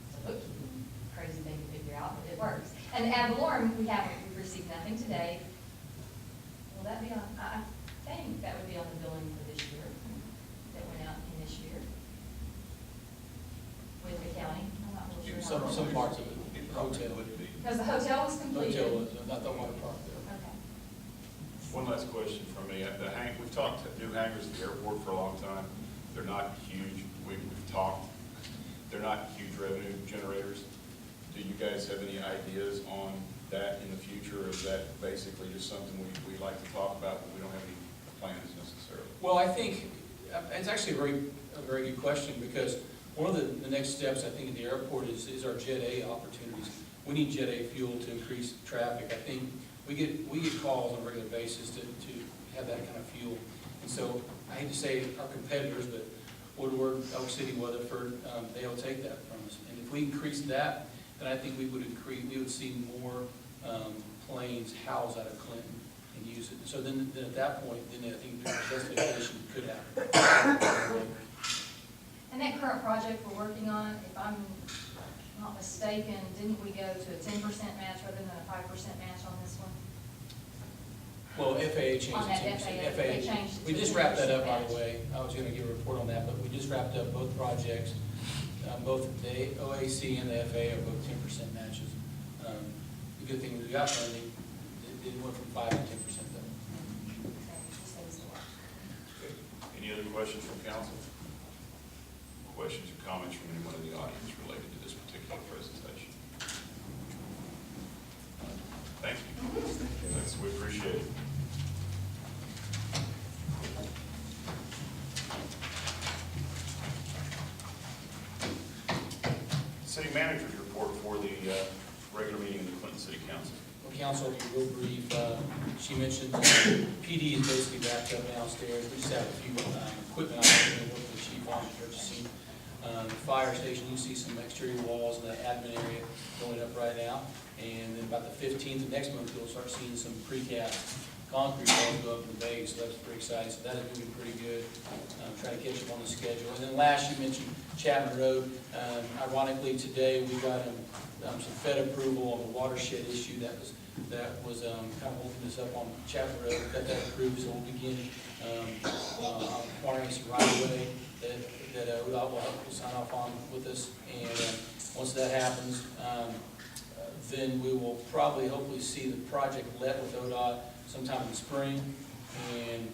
It's a crazy thing to figure out, but it works. And ad valorem, we've received nothing today. Will that be on, I think that would be on the billing for this year, that went out in this year with the county. I'm not really sure. Some parts of it, hotel. Because the hotel was completed. Hotel was, not the water park there. Okay. One last question from me. We've talked new hangars at the airport for a long time. They're not huge. We've talked. They're not huge revenue generators. Do you guys have any ideas on that in the future? Or is that basically just something we like to talk about, but we don't have Well, I think, it's actually a very good question, because one of the next steps, I think, at the airport is our Jet A opportunities. We need Jet A fuel to increase traffic. I think we get calls on a regular basis to have that kind of fuel. And so, I hate to say our competitors, but Woodward, Elk City, Weatherford, they'll take that from us. And if we increase that, then I think we would see more planes housed out of Clinton and use it. So then at that point, then I think justification could happen. And that current project we're working on, if I'm not mistaken, didn't we go to a 10% match rather than a 5% match on this one? Well, FAA changed On that it to FAA, they changed it We to just wrapped that up, 10% by match. the way. I was gonna give a report on that, but we just wrapped up both projects. Both the OAC and the FAA are both 10% matches. The good thing we got funding, it went from 5 to 10% though. Okay, just saves a lot. Okay. Any other questions from council? Questions or comments from anyone in the audience related to this particular presentation? Thank you. Thanks, we appreciate it. City manager's report for the regular meeting of the Clinton City Council. Well, council, I'll be real brief. She mentioned PD is basically wrapped up downstairs. We just have a few equipment items to work with the chief on purchasing. The fire station, you see some exterior walls in the admin area going up right now. And then about the 15th of next month, you'll start seeing some precast concrete walls go up in the base. So that's pretty exciting. So that is moving pretty good. Trying to catch up on the schedule. And then last, you mentioned Chapman Road. Ironically, today we got some Fed approval on the watershed issue that was kind of holding us up on Chapman Road. We got that approved, so we'll begin acquiring some right of way that ODOT will help sign off on with us. And once that happens, then we will probably hopefully see the project let with ODOT sometime in the spring, and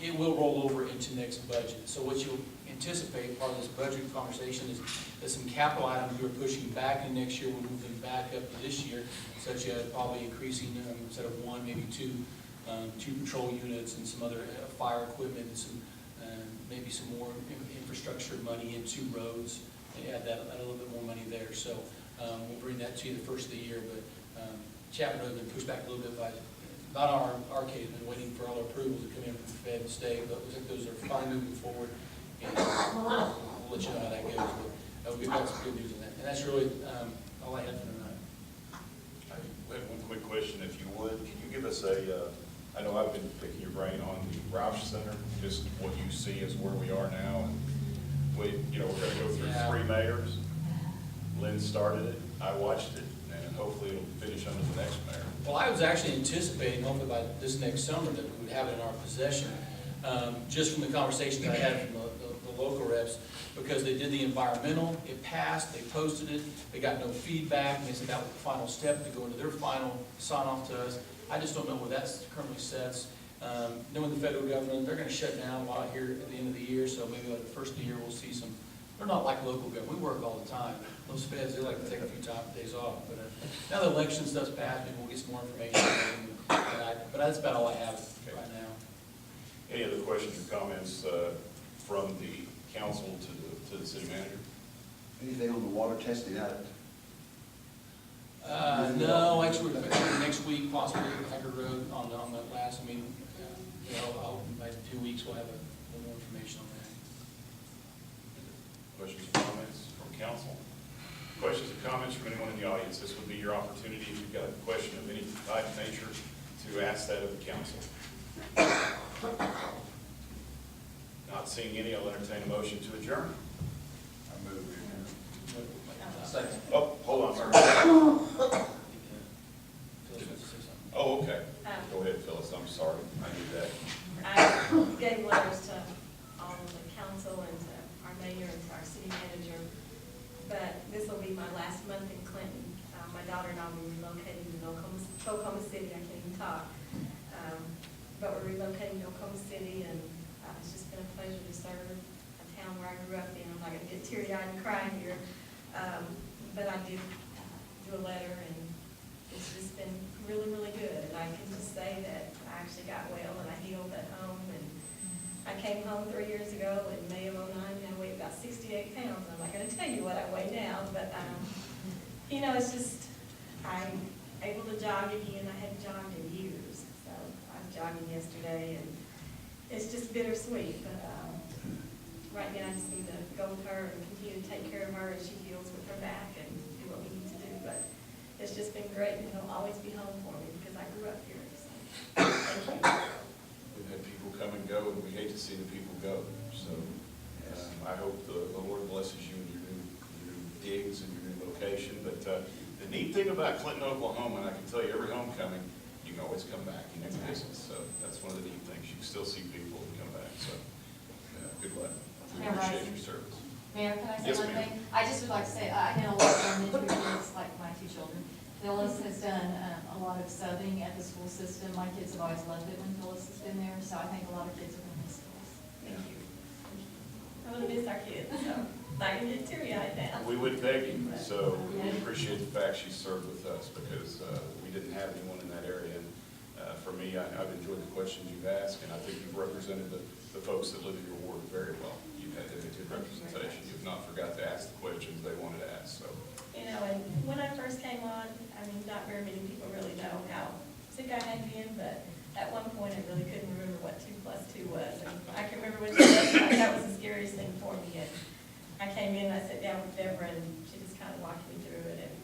it will roll over into next budget. So what you'll anticipate, part of this budget conversation, is that some capital items we're pushing back in next year, we'll move them back up to this year, such as probably increasing, instead of one, maybe two patrol units and some other fire equipment and some, maybe some more infrastructure money into roads, and add a little bit more money there. So we'll bring that to you the first of the year, but Chapman Road has been pushed back a little bit by, not our case, been waiting for all the approvals to come in from the Fed and state, but looks like those are finally moving forward, and we'll let you know how that goes. But we've got some good news on that, and that's really all I had for tonight. I have one quick question, if you would. Can you give us I know I've been picking your brain on the Roush Center, just what you see as where we are now, and we're going to go through 3 mayors. Lynn started it, I watched it, and hopefully it'll finish under the next mayor. Well, I was actually anticipating, hopefully by this next summer, that we would have it in our possession, just from the conversation that I had from the local reps, because they did the environmental, it passed, they posted it, they got no feedback, and they said that was the final step to go into their final sign-off to us. I just don't know where that currently sets. Knowing the federal government, they're going to shut down a lot here at the end of the year, so maybe like the first of the year we'll see some. They're not like local government. We work all the time. Those feds, they like to take a few days off. But now the election stuff's passed, maybe we'll get some more information. But that's about all I have right now. Any other questions or comments from the council to the city manager? Anything on the water testing out No, actually, we're thinking next week, possibly at Haggard Road on that last, by 2 weeks, we'll have a little more information on that. Questions or comments from council? Questions or comments from anyone in the audience? This would be your opportunity, if you've got a question of any type of nature, to ask that of the council. Not seeing any, I'll entertain a motion to adjourn. I move we adjourn. Second. Oh, hold on, sir. Phyllis wants to say something. Oh, okay. Go ahead, Phyllis, I'm sorry, I knew that. I gave letters to all of the council and to our mayor and to our city manager, but this will be my last month in Clinton. My daughter and I will be relocating to Oklahoma City. I can't even talk. But we're relocating to Oklahoma City, and it's just been a pleasure to serve a town where I grew up in. I'm not going to get teary-eyed and cry here, but I did do a letter, and it's just been really, really good. And I can just say that I actually got well and I healed at home, and I came home 3 years ago in May of '09, and I weighed about 68 pounds. I'm not gonna tell you what I weigh now, but, you know, it's just, I'm able to jog again. I hadn't jogged in years, so I was jogging yesterday, and it's just bittersweet, but, right now I just need to go with her and continue to take care of her as she heals with her back and do what we need to do, but it's just been great, and he'll always be home for me because I grew up here, so, thank you. We've had people come and go, and we hate to see the people go. So I hope the Lord blesses you in your new digs and your new location. But the neat thing about Clinton, Oklahoma, and I can tell you every homecoming, you can always come back. You never miss it. So that's one of the neat things. You can still see people and come back. So good luck. We appreciate your service. Mayor, can I say Yes, one ma'am. thing? I just would like to say, I know a lot of elementary kids, like my two children. Phyllis has done a lot of subbing at the school system. My kids have always loved it when Phyllis has been there, so I think a lot of kids are going to miss Phyllis. Thank you. I'm gonna miss our kids, so I can get teary-eyed now. We would beg you, so we appreciate the fact she served with us because we didn't have anyone in that area. And for me, I've enjoyed the questions you've asked, and I think you've represented the folks that live in your ward very well. You've had a good representation. You've not forgot to ask the questions they wanted to ask, so. You know, and when I first came on, I mean, not very many people really know how sick I had been, but at one point I really couldn't remember what 2 + 2 was. And I can remember when she was, that was the scariest thing for me. And I came in, I sat down with Deborah, and she just kind of walked me through it. And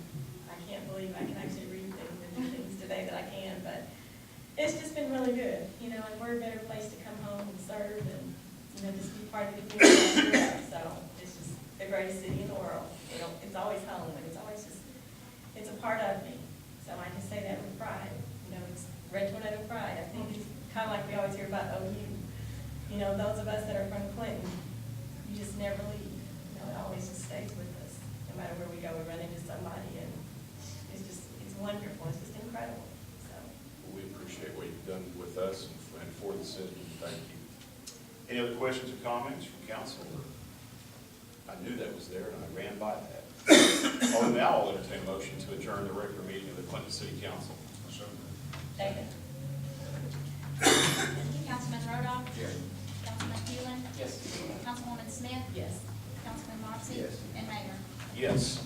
I can't believe I can actually read things and do things today that I can, but it's just been really good, you know, and we're a better place to come home and serve and, you know, just be part of the community. So it's just the greatest city in the world. You know, it's always home, and it's always just, it's a part of me. So I can say that with pride. You know, it's Red Tornado pride. I think it's kind of like we always hear about OU. You know, those of us that are from Clinton, you just never leave. You know, it always just stays with us. No matter where we go, we run into somebody, and it's just, it's wonderful. It's just incredible. So. We appreciate what you've done with us and for the city. Thank you. Any other questions or comments from council? I knew that was there, and I ran by that. Now I'll entertain a motion to adjourn the regular meeting of the Clinton City Council. Second. Councilman Rodoff? Councilman Hewland? Yes. Councilwoman Smith? Yes. Councilman Marcy? Yes. And Mayor? Yes.